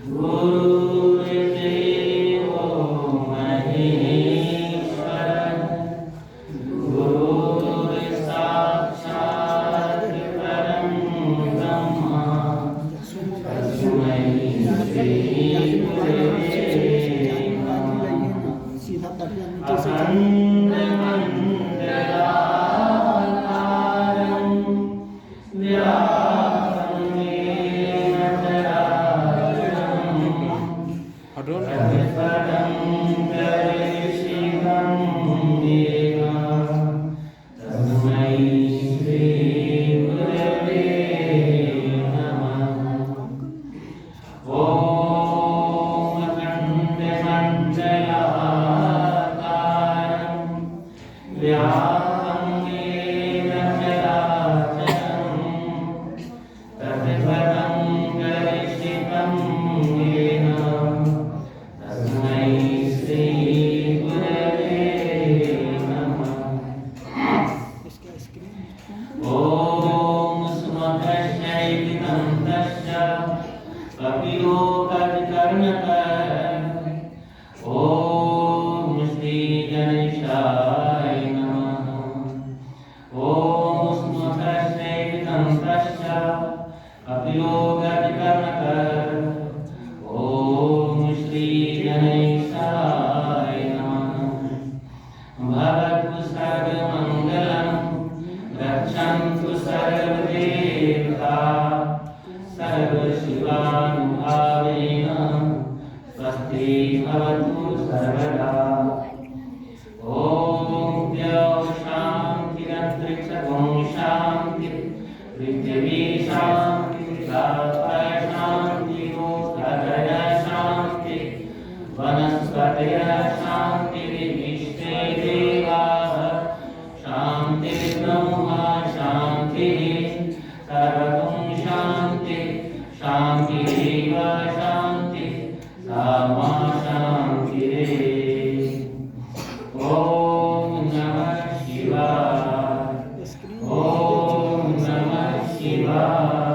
गुरुर्देवो महेश्वरः गुरुर्साक्षात् परं ब्रह्म तस्मै श्री गुरवे नमः अखण्डमण्डलाकारं व्याप्तं येन चराचरं तत्पदं दर्शितं येन तस्मै श्री गुरवे नमः ॐ अखण्डमण्डलाकारं व्याप्तं येन चराचरं तत्पदं दर्शितं येन तस्मै श्री गुरवे नमः ॐ स्मभ्रश्चैकितन्तश्च कपिलो कविकर्णकः ॐ श्रीगणेशाय नमः ॐ स्मभ्रश्चैकितन्तश्च कपिलो कविकर्णकः ॐ श्रीगणेशाय नमः भवतु सर्वमङ्गलं रक्षन्तु सर्वदेवताः सर्वशिवानुभावेन स्वस्ति भवतु सर्वदा ॐ द्यौः शान्तिरन्तरिक्षगुं शान्ति पृथिवी शान्ति शान्ति हृदय शान्ति वनस्पतयः शान्तिर्विश्वे देवाः शान्तिर्ब्रह्म शान्तिः सर्वं शान्ति शान्तिरेव शान्ति सामा शान्तिरेव ॐ नमः शिवाय ॐ नमः शिवाय